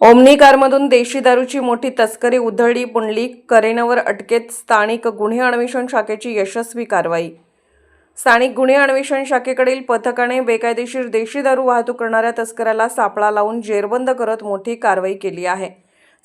Omni कारमधून देशी दारूची मोठी तस्करी उधळली. पुंडलिक करेनवर अटकेत. स्थानिक गुन्हे अन्वेषण शाखेची यशस्वी कारवाई. स्थानिक गुन्हे अन्वेषण शाखेकडील पथकाने बेकायदेशीर देशी दारू वाहतूक करणाऱ्या तस्कराला सापळा लावून जेरबंद करत मोठी कारवाई केली आहे.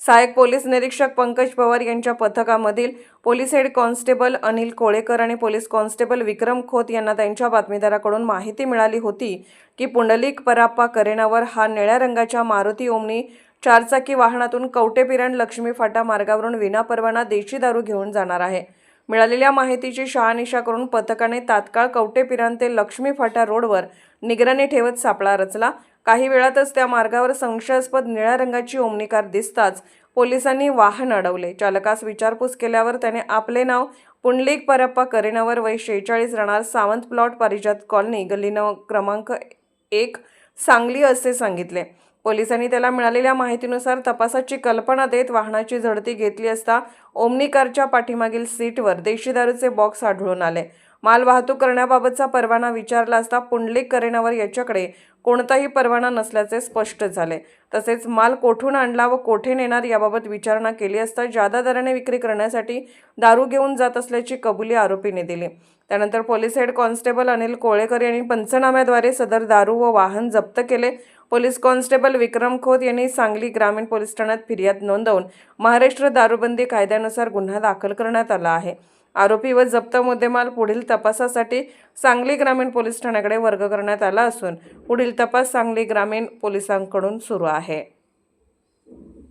सहाय्यक पोलीस निरीक्षक पंकज पवार यांच्या पथकामधील police head constable Anil Kolekar आणि पोलीस कॉन्स्टेबल विक्रम खोत यांना त्यांच्या बातमीदाराकडून माहिती मिळाली होती की पुंडलिक पराप्पा करेनावर हा निळ्या रंगाच्या मारुती ओमनी चारचाकी वाहनातून कवटेपिरान लक्ष्मी फाटा मार्गावरून विनापरवाना देशी दारू घेऊन जाणार आहे. मिळालेल्या माहितीची शहानिशा करून पथकाने तात्काळ कवटेपिरान ते लक्ष्मी फाटा रोडवर निगराणी ठेवत सापळा रचला. काही वेळातच त्या मार्गावर संशयास्पद निळ्या रंगाची ओमनी कार दिसताच पोलिसांनी वाहन अडवले. चालकास विचारपूस केल्यावर त्याने आपले नाव पुंडलिक पराप्पा करेनावर वय 46 राहणार सावंत प्लॉट पारिजात कॉलनी गल्ली क्रमांक 1 सांगली असे सांगितले. पोलिसांनी त्याला मिळालेल्या माहितीनुसार तपासाची कल्पना देत वाहनाची झडती घेतली असता ओमनी कारच्या पाठीमागील सीटवर देशी दारूचे बॉक्स आढळून आले. माल वाहतूक करण्याबाबतचा परवाना विचारला असता पुंडलिक करेनावर याच्याकडे कोणताही परवाना नसल्याचे स्पष्ट झाले. तसेच माल कोठून आणला व कोठे नेणार याबाबत विचारणा केली असता जादा दराने विक्री करण्यासाठी दारू घेऊन जात असल्याची कबुली आरोपीने दिली. त्यानंतर police head constable Anil Kolekar यांनी पंचनाम्याद्वारे सदर दारू व वाहन जप्त केले. पोलीस कॉन्स्टेबल विक्रम खोत यांनी सांगली ग्रामीण पोलीस ठाण्यात फिर्याद नोंदवून महाराष्ट्र दारूबंदी कायद्यानुसार गुन्हा दाखल करण्यात आला आहे. आरोपी व जप्त मुद्देमाल पुढील तपासासाठी सांगली ग्रामीण पोलीस ठाण्याकडे वर्ग करण्यात आला असून पुढील तपास सांगली ग्रामीण पोलिसांकडून सुरू आहे.